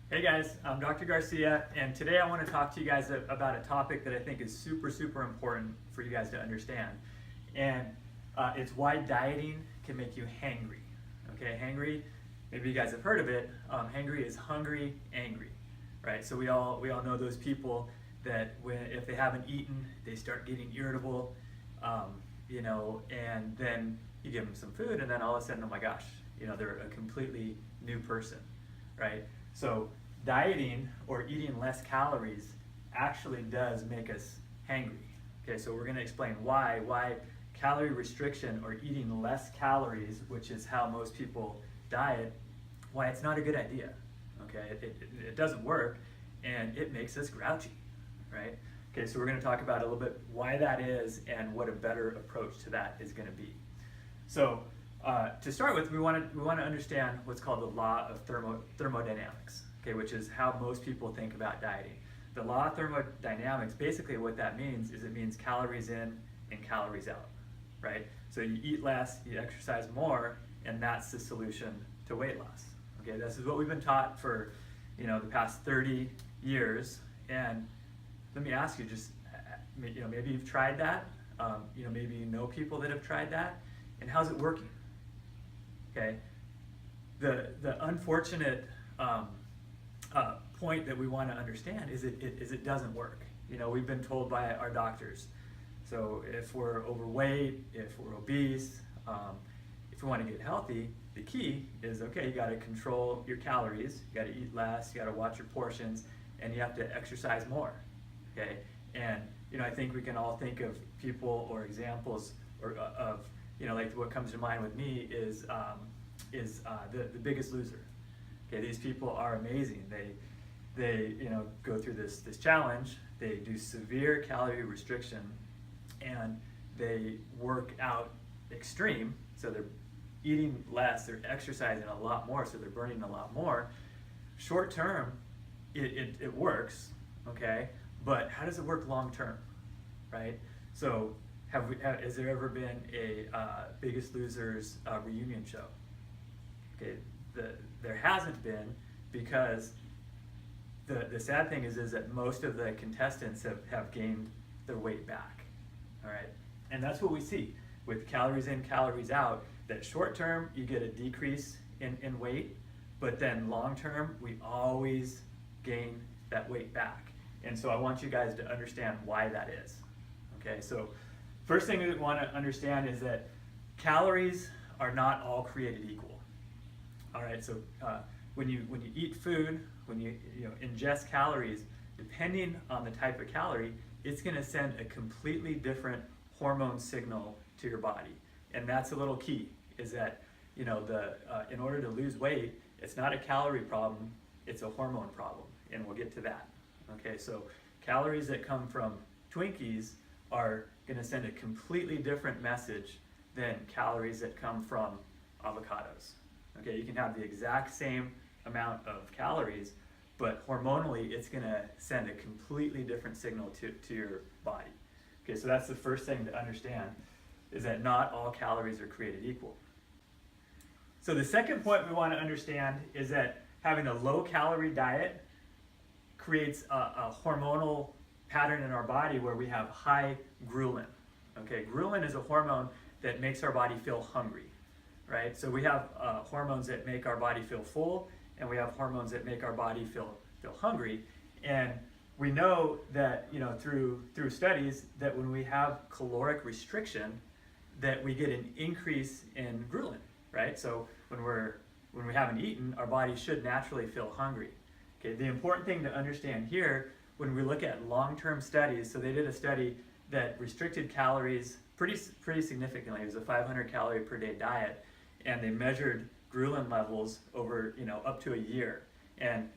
Hey guys, I'm Dr. Garcia, and today I want to talk to you guys about a topic that I think is super important for you guys to understand. And it's why dieting can make you hangry. Okay, hangry, maybe you guys have heard of it. Hangry is hungry, angry, right? So we all know those people that if they haven't eaten, they start getting irritable, and then you give them some food, and then all of a sudden, oh my gosh, they're a completely new person, right? So dieting or eating less calories actually does make us hangry. Okay, so we're going to explain why calorie restriction or eating less calories, which is how most people diet, why it's not a good idea. Okay, it doesn't work, and it makes us grouchy, right? Okay, so we're going to talk about a little bit why that is and what a better approach to that is going to be. So to start with, we want to understand what's called the law of thermodynamics, okay, which is how most people think about dieting. The law of thermodynamics, basically what that means is it means calories in and calories out, right? So you eat less, you exercise more, and that's the solution to weight loss. Okay, this is what we've been taught for the past 30 years. And let me ask you, just maybe you've tried that, maybe you know people that have tried that, and how's it working? Okay, the unfortunate point that we want to understand is it doesn't work. We've been told by our doctors. So if we're overweight, if we're obese, if we want to get healthy, the key is, okay, you got to control your calories, you got to eat less, you got to watch your portions, and you have to exercise more. Okay, and I think we can all think of people or examples of like what comes to mind with me is the Biggest Loser. Okay, these people are amazing. They go through this challenge. They do severe calorie restriction, and they work out extreme. So they're eating less, they're exercising a lot more, so they're burning a lot more. Short term, it works, okay, but how does it work long term, right? So has there ever been a Biggest Losers reunion show? Okay, there hasn't been, because the sad thing is that most of the contestants have gained their weight back, all right? And that's what we see with calories in, calories out, that short term you get a decrease in weight, but then long term we always gain that weight back. And so I want you guys to understand why that is. Okay, so first thing we want to understand is that calories are not all created equal. All right, so when you eat food, when you ingest calories, depending on the type of calorie, it's going to send a completely different hormone signal to your body. And that's a little key, is that in order to lose weight, it's not a calorie problem, it's a hormone problem, and we'll get to that. Okay, so calories that come from Twinkies are going to send a completely different message than calories that come from avocados. Okay, you can have the exact same amount of calories, but hormonally it's going to send a completely different signal to your body. Okay, so that's the first thing to understand, is that not all calories are created equal. So the second point we want to understand is that having a low-calorie diet creates a hormonal pattern in our body where we have high ghrelin. Okay, ghrelin is a hormone that makes our body feel hungry, right? So we have hormones that make our body feel full, and we have hormones that make our body feel hungry. And we know that through studies that when we have caloric restriction, that we get an increase in ghrelin, right? So when we haven't eaten, our body should naturally feel hungry. Okay, the important thing to understand here, when we look at long-term studies, so they did a study that restricted calories pretty significantly. It was a 500 calorie per day diet, and they measured ghrelin levels over up to a year. And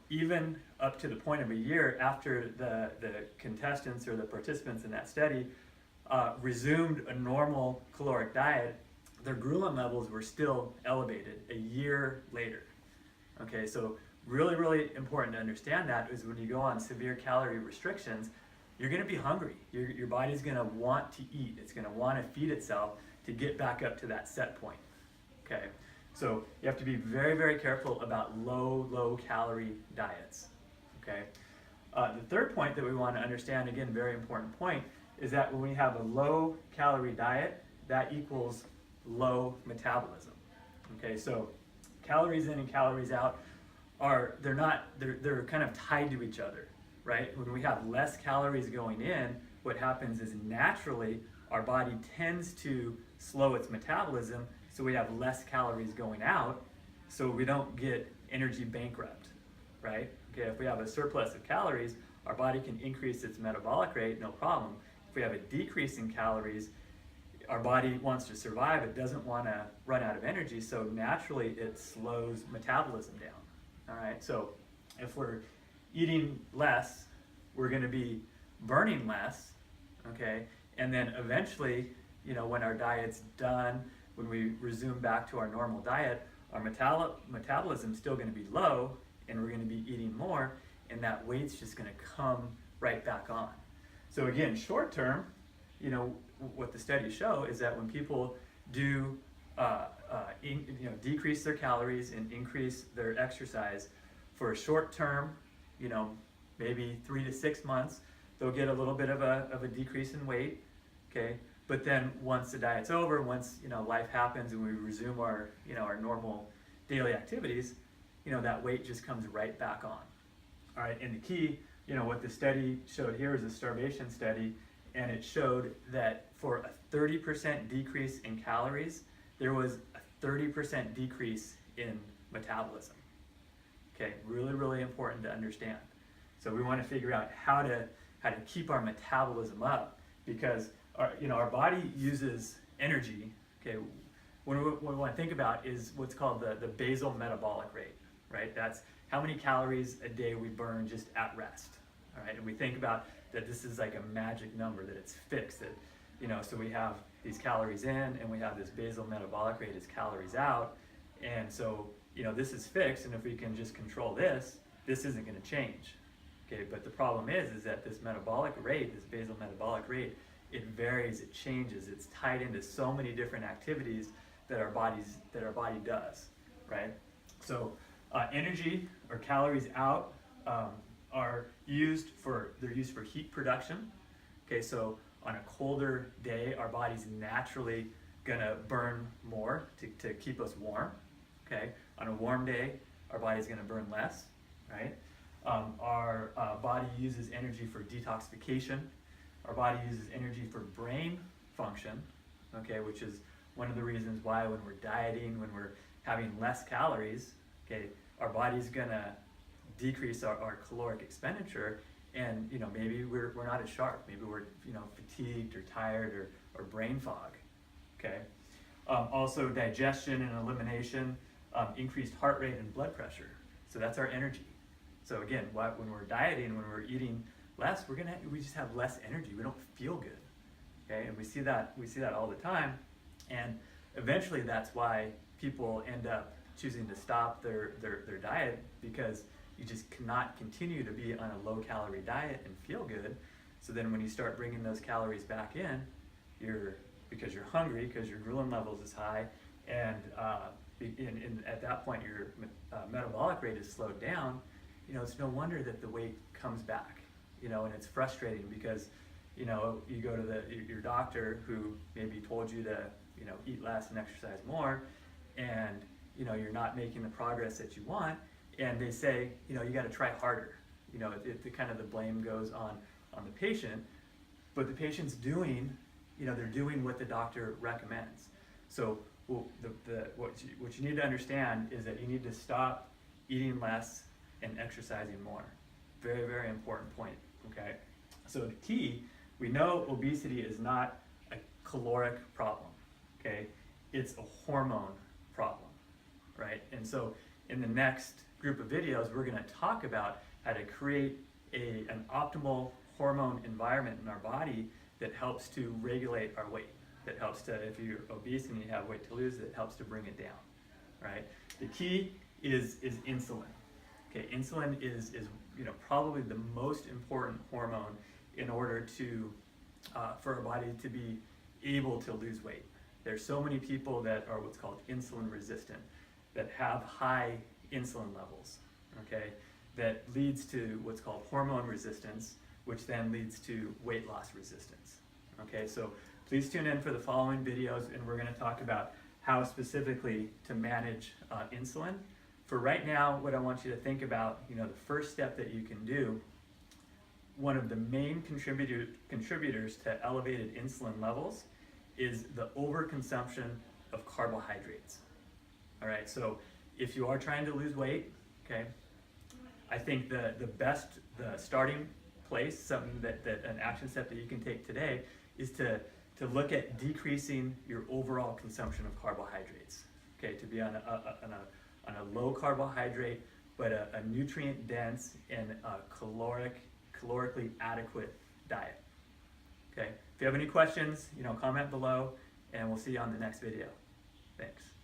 even up to the point of a year after the contestants or the participants in that study resumed a normal caloric diet, their ghrelin levels were still elevated a year later. Okay, so really important to understand that is when you go on severe calorie restrictions, you're going to be hungry. Your body's going to want to eat. It's going to want to feed itself to get back up to that set point. Okay, So you have to be very, very careful about low calorie diets, okay? The third point that we want to understand, again, very important point, is that when we have a low calorie diet, that equals low metabolism, okay? So calories in and calories out they're kind of tied to each other, right? When we have less calories going in, what happens is naturally our body tends to slow its metabolism, so we have less calories going out, so we don't get energy bankrupt, right? Okay, if we have a surplus of calories, our body can increase its metabolic rate, no problem. If we have a decrease in calories, our body wants to survive, it doesn't want to run out of energy, so naturally it slows metabolism down. All right, so if we're eating less, we're going to be burning less, okay? And then eventually, when our diet's done, when we resume back to our normal diet, our metabolism's still going to be low, and we're going to be eating more, and that weight's just going to come right back on. So again, short term, what the studies show is that when people do decrease their calories and increase their exercise for a short term, maybe 3 to 6 months, they'll get a little bit of a decrease in weight, okay? But then once the diet's over, once life happens and we resume our normal daily activities, that weight just comes right back on. All right, and the key, what the study showed here is a starvation study, and it showed that for a 30% decrease in calories, there was a 30% decrease in metabolism. Okay, really, really important to understand. So we want to figure out how to keep our metabolism up, because our body uses energy. Okay, what we want to think about is what's called the basal metabolic rate, right? That's how many calories a day we burn just at rest. All right, and we think about that this is like a magic number, that it's fixed, that so we have these calories in and we have this basal metabolic rate as calories out, and so this is fixed, and if we can just control this isn't going to change. Okay, but the problem is that this metabolic rate, this basal metabolic rate, it varies, it changes, it's tied into so many different activities that our body does, right? So energy or calories out are used for heat production. Okay, so on a colder day, our body's naturally gonna burn more to keep us warm. Okay, on a warm day, our body's gonna burn less, right? Our body uses energy for detoxification. Our body uses energy for brain function, okay, which is one of the reasons why when we're dieting, when we're having less calories, okay, our body's gonna decrease our caloric expenditure, and maybe we're not as sharp, maybe we're fatigued or tired or brain fog, okay. Also digestion and elimination, increased heart rate and blood pressure. So that's our energy. So again, when we're dieting, when we're eating less, we just have less energy. We don't feel good, okay? And we see that all the time, and eventually that's why people end up choosing to stop their diet, because you just cannot continue to be on a low-calorie diet and feel good. So then when you start bringing those calories back in, because you're hungry, because your ghrelin levels is high, and at that point your metabolic rate is slowed down, it's no wonder that the weight comes back, and it's frustrating because, you go to your doctor who maybe told you to, eat less and exercise more, and, you're not making the progress that you want, and they say, you got to try harder. The kind of the blame goes on the patient, but the patient's doing, they're doing what the doctor recommends. So what you need to understand is that you need to stop eating less and exercising more. Very, very important point, okay? So the key, we know obesity is not a caloric problem, okay? It's a hormone problem, right? And so in the next group of videos, we're gonna talk about how to create an optimal hormone environment in our body that helps to regulate our weight, that helps to, if you're obese and you have weight to lose, that helps to bring it down, right? The key is insulin. Okay, insulin is probably the most important hormone in order to for our body to be able to lose weight. There's so many people that are what's called insulin resistant. that have high insulin levels, okay, that leads to what's called hormone resistance, which then leads to weight loss resistance. Okay, so please tune in for the following videos, and we're going to talk about how specifically to manage insulin. For right now, what I want you to think about, the first step that you can do, one of the main contributors to elevated insulin levels is the overconsumption of carbohydrates. All right, so if you are trying to lose weight, okay, I think the starting place, something that an action step that you can take today is to look at decreasing your overall consumption of carbohydrates. Okay, to be on a low carbohydrate, but a nutrient dense and calorically adequate diet. Okay, if you have any questions, comment below, and we'll see you on the next video. Thanks.